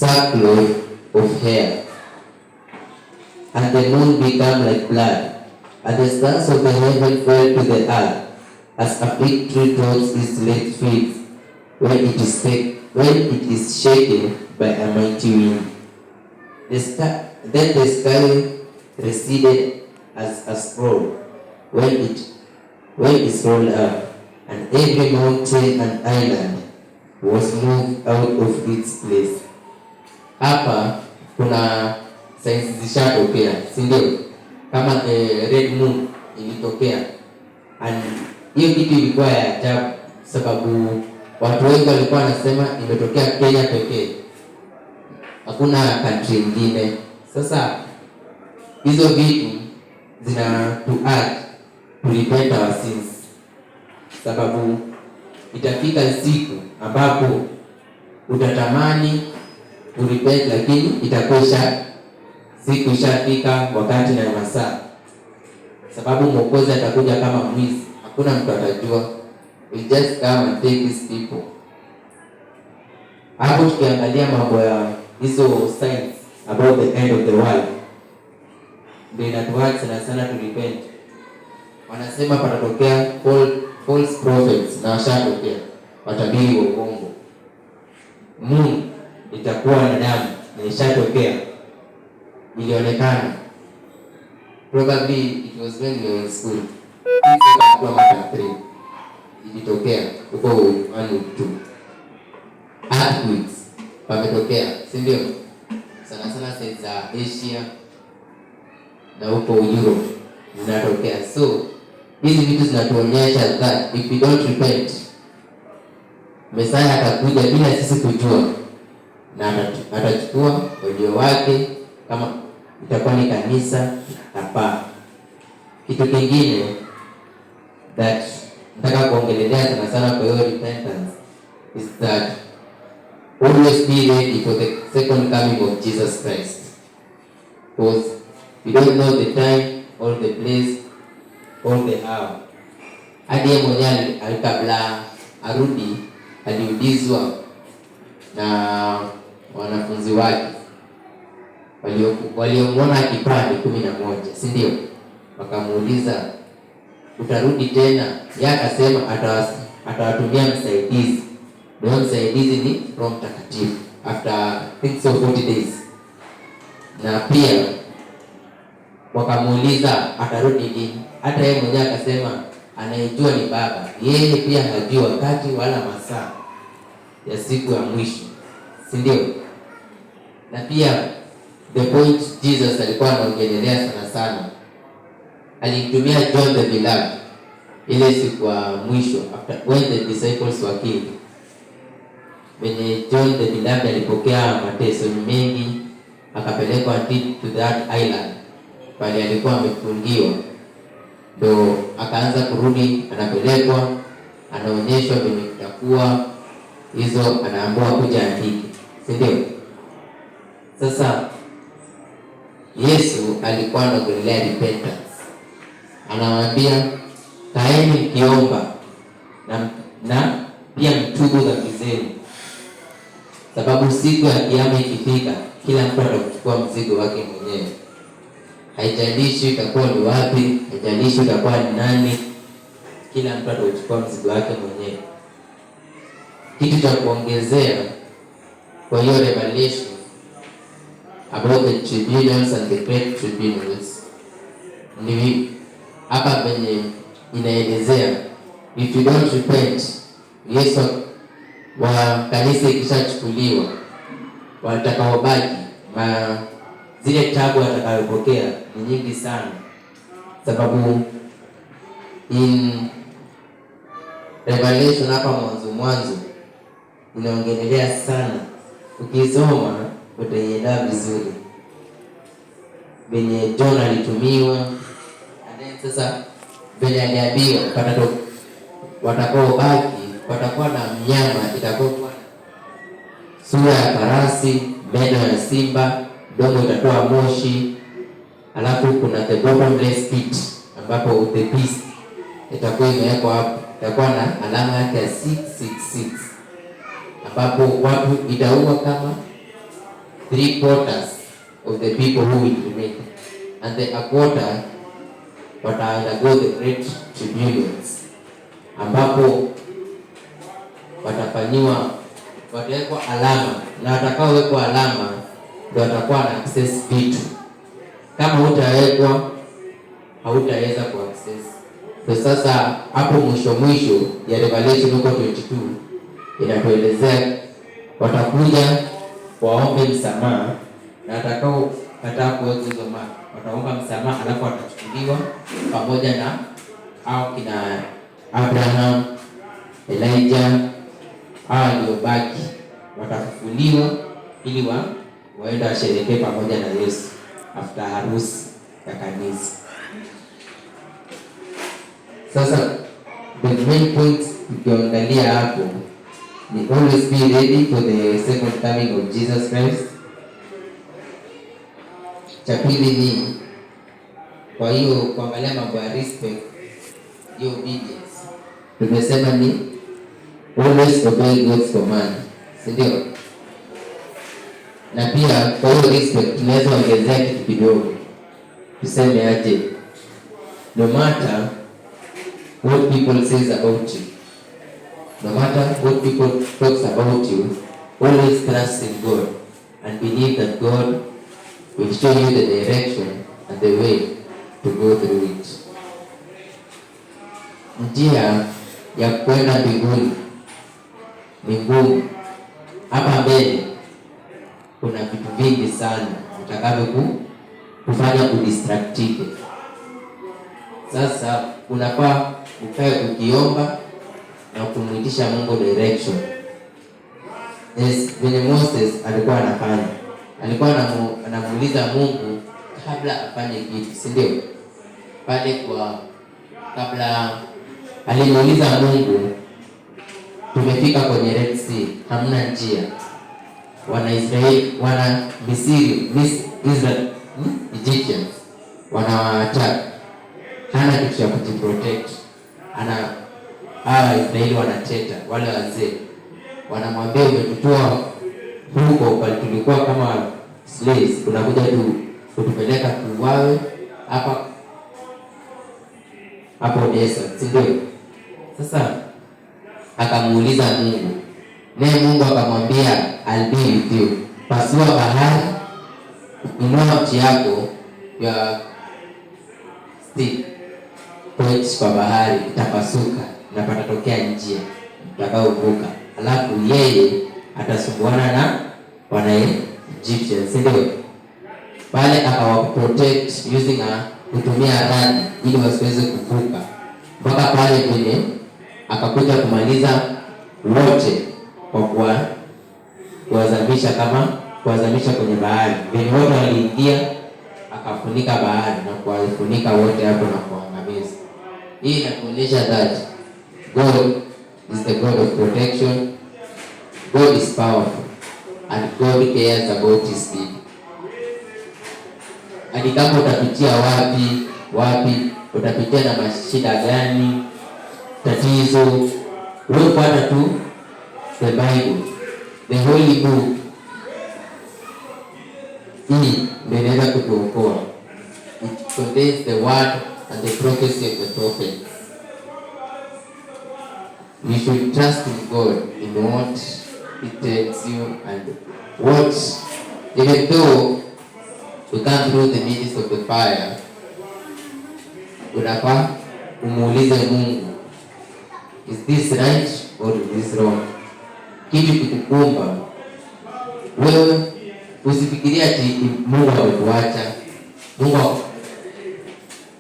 sackcloth of hair, and the moon became like blood, and the stars of the heaven fell to the earth, as a fig tree drops its late figs when it is shaken by a mighty wind. Then the sky receded as a scroll when it rolled up, and every mountain and island was moved out of its place. Hapa kuna signs zishatokea, si ndio? Kama the red moon ilitokea, and hiyo kitu ilikuwa ya ajabu, sababu watu wengi walikuwa wanasema imetokea Kenya pekee, hakuna country nyingine. Sasa hizo vitu zina to add to repent our sins, sababu itafika siku ambapo utatamani kurepent, lakini itakwisha siku ishafika, wakati na masaa, sababu Mwokozi atakuja kama mwizi, hakuna mtu atajua. We just come and take these people. Hapo tukiangalia mambo ya hizo signs about the end of the world, ndio inatuacha sana to repent. Wanasema patatokea false prophets, na washatokea watabiri wa uongo. Moon itakuwa na damu, na ishatokea, ilionekana. Probably it was when we were in school. Kwa mwaka 3 ilitokea huko 1 or 2. Earthquakes pametokea, si ndio? Sana side za Asia na huko Europe zinatokea. So hizi vitu zinatuonyesha that if we don't repent, Messiah atakuja bila sisi kujua, na atachukua walio wake, kama itakuwa ni kanisa hapa. Kitu kingine that nataka kuongelea sana kwa hiyo repentance is that always be ready for the second coming of Jesus Christ, because we don't know the time or the place or the hour. Hadi yeye mwenyewe alikabla arudi aliulizwa na wanafunzi wake waliomwona akipanda 11, si ndio? Wakamuuliza, utarudi tena? Yeye akasema atawatumia msaidizi. Ndio msaidizi ni Roho Mtakatifu after 40 days. Na pia wakamuuliza atarudi lini? Hata yeye mwenyewe akasema anayejua ni Baba. Yeye pia hajui wakati wala masaa ya siku ya mwisho, si ndio? Na pia the point Jesus alikuwa anaongelea sana, alitumia John the Beloved ile siku ya mwisho, after when the disciples were killed. When John the Beloved alipokea mateso mengi, akapelekwa to that island pale alikuwa amefungiwa, ndo akaanza kurudi, anapelekwa, anaonyeshwa vile itakuwa hizo, anaambiwa kuja andike, si ndio? Sasa Yesu alikuwa anaongelea repentance, anawaambia kaeni mkiomba na pia mtubu dhambi zenu, sababu siku ya kiyama ikifika, kila mtu atachukua mzigo wake mwenyewe. Haijalishi utakuwa ni wapi, haijalishi utakuwa ni nani, kila mtu atachukua mzigo wake mwenyewe. Kitu cha kuongezea kwa hiyo revelation about the tribunals and the great tribunals, ni hapa penye inaelezea if you don't repent, Yesu wa kanisa ikishachukuliwa, watakaobaki zile tabu atakayopokea ni nyingi sana, sababu in Revelation hapa mwanzo inaongelea sana. Ukisoma utaielewa vizuri venye John alitumiwa, and then sasa venye aliambiwa watakaobaki watakuwa na mnyama, itakuwa sura ya farasi, meno ya simba, domo itatoa moshi, alafu kuna the bottomless pit ambapo the beast itakuwa imewekwa hapo, itakuwa na alama yake ya 666, ambapo watu itaua kama 3/4 of the people who will remain, and the a quarter wata undergo the great tribulations, ambapo watawekwa alama, na watakaowekwa alama ndio watakuwa na access vitu. Kama hutawekwa hautaweza ku access. So sasa hapo mwisho ya Revelation huko 22 inatuelezea watakuja waombe msamaha, na watakao kataa kuweka hizo mali wataomba msamaha, alafu watachukuliwa pamoja na hao kina Abraham, Elijah, hao waliobaki watafufuliwa ili waende washerehekee pamoja na Yesu after harusi ya kanisa. Sasa the main point ukiangalia hapo ni always be ready for the second coming of Jesus Christ. Cha pili ni kwa hiyo kuangalia mambo ya respect, hiyo obedience. Tumesema ni always obey God's command, si ndio? Na pia kwa hiyo respect tunaweza ongezea kitu kidogo, tuseme aje, no matter what people says about you, no matter what people talks about you, always trust in God and believe that God will show you the direction and the way to go through it. Njia ya kwenda mbinguni ni ngumu. Hapa mbele kuna vitu vingi sana utakavyo kufanya kudistractike. Sasa unafaa ukae ukiomba na kumwitisha Mungu direction. Vile Moses alikuwa anafanya, alikuwa anamuuliza Mungu kabla afanye kitu, si ndio? Pale kwa kabla alimuuliza Mungu, tumefika kwenye Red Sea, hamna njia, wana Misri, Egyptians wanawaattack, hana kitu cha kujiprotect, hawa Israeli wanateta, wale wazee wanamwambia umetutoa huko pale tulikuwa kama slaves, unakuja tu kutupeleka tuwawe hapo desert, si ndio? Sasa akamuuliza Mungu, naye Mungu akamwambia I'll be with you. Pasua bahari, inua mchi yako ya stick, point kwa bahari, itapasuka na patatokea njia utakaovuka. Alafu yeye atasumbuana na wana Egyptians, si ndio? Pale akawaprotect using kutumia radi ili wasiweze kuvuka mpaka pale vile akakuja kumaliza wote kwa kuwazamisha kwenye bahari. Vile wote waliingia akafunika bahari na kuwafunika wote hapo na kuangamiza. Hii inakuonyesha that God is the God of protection. God is powerful and God cares about his people. Hadi kama utapitia wapi, utapitia na mashida gani, tatizo, wewe pata tu the Bible, the holy book. Hii ndio inaweza kutuokoa. It contains the word and the prophecy of the prophets. You should trust in God in what He tells you, and what, even though you come through the midst of the fire, unafaa umuulize Mungu, is this right or is this wrong? Kitu kikukumba, wewe usifikiria ati Mungu amekuacha. Mungu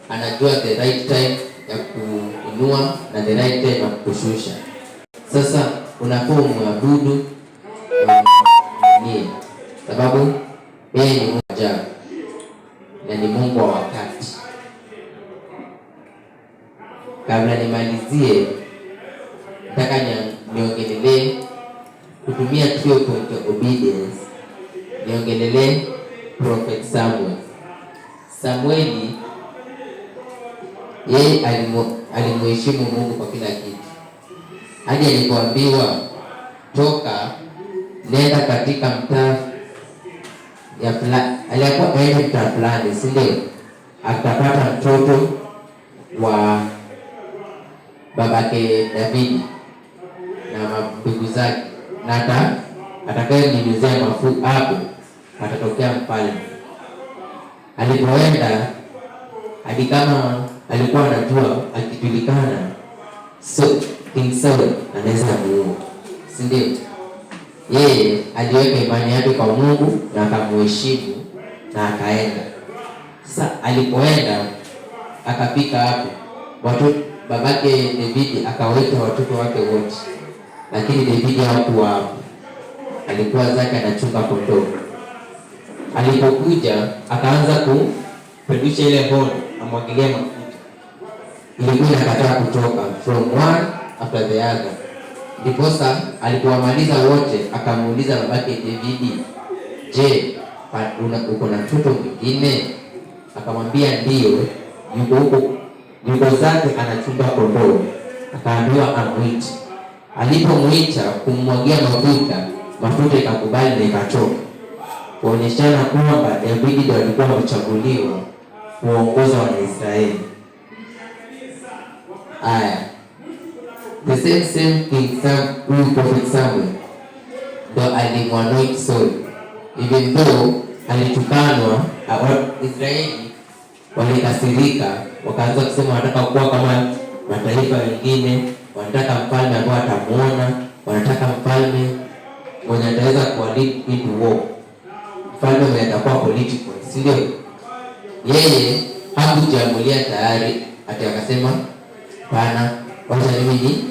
anajua the right time ya kuinua na the right time ya kukushusha. Sasa unafaa muabudu ni sababu yeye ni Mungu ajabu na ni Mungu wa wakati. Kabla nimalizie, nataka niongelee kutumia trio point of obedience. Niongelee Prophet Samuel. Samueli yeye alimuheshimu Mungu kwa kila kitu. Hadi alipoambiwa toka nenda katika mtaa alikuwa aende mtaa fulani, si ndio? Akapata mtoto wa babake David na ndugu zake, na atakayenyunyizia mafuta hapo atatokea mfalme. Alipoenda hadi kama alikuwa anajua akijulikana, so King Saul anaweza muua, si ndio? Yeye aliweka imani yake kwa Mungu na akamheshimu na akaenda. Sasa alipoenda akafika hapo, babake David akawaita watoto wake wote, lakini David hakuwa hapo, alikuwa zake anachunga kondoo. Alipokuja akaanza kupeleka ile horn, amwagilia mafuta, ilikuwa inakataa kutoka from one after the other. Ndiposa alipowamaliza wote akamuuliza babake David, je, uko na mtoto mwingine? Akamwambia ndio, yuko zake anachunga kondoo. Akaambiwa amwite. Alipomuita kummwagia mafuta ikakubali na ikatoka, kuonyeshana kwamba David ndiye alikuwa amechaguliwa kuongoza Wanaisraeli. The same King Prophet Samuel ndo alimwanoint Saul, even though alitukanwa. Israeli walikasirika, wakaanza kusema wanataka kuwa kama mataifa mengine, wanataka mfalme ambao atamuona, wanataka mfalme mwenye ataweza kuwalead into war, mfalme mwenye atakuwa political, si ndio? Yeye hakujiamulia tayari, ati akasema bana, wacha mimi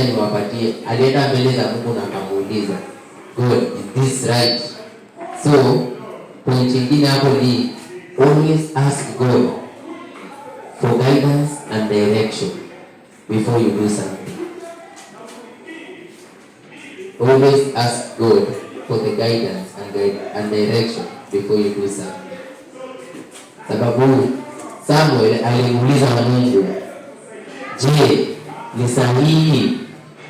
niwapatie. Alienda mbele za Mungu na akamuuliza, God, is this right? So point nyingine hapo ni always ask God for guidance and direction before you do something. Always ask God for the guidance and direction before you do something. Sababu Samuel alimuuliza Mungu, je, ni sahihi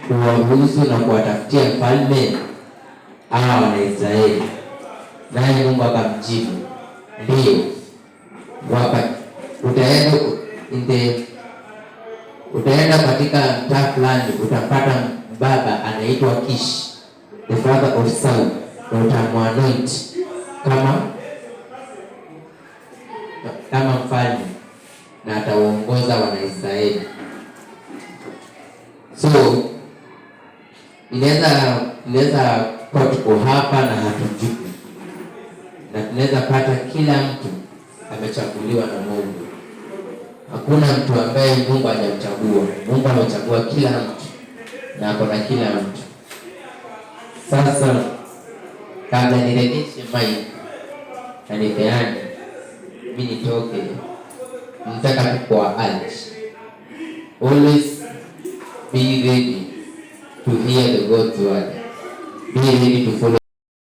kuwaruhusu na kuwatafutia mfalme hawa Wanaisraeli? Naye Mungu akamjibu, ndio, utaenda katika mtaa fulani, utapata baba anaitwa Kish, the father of Saul, na utamwanoint kama mfalme na ataongoza Wanaisraeli. So inaweza kwa tuko hapa na hatujui, na tunaweza pata kila mtu amechaguliwa na Mungu. Hakuna mtu ambaye Mungu hajamchagua. Mungu amechagua kila mtu na ako na kila mtu. Sasa kabla nirejeshe mic na nipeane, mimi nitoke, nataka kwa always be ready to hear the God's word. Be ready to follow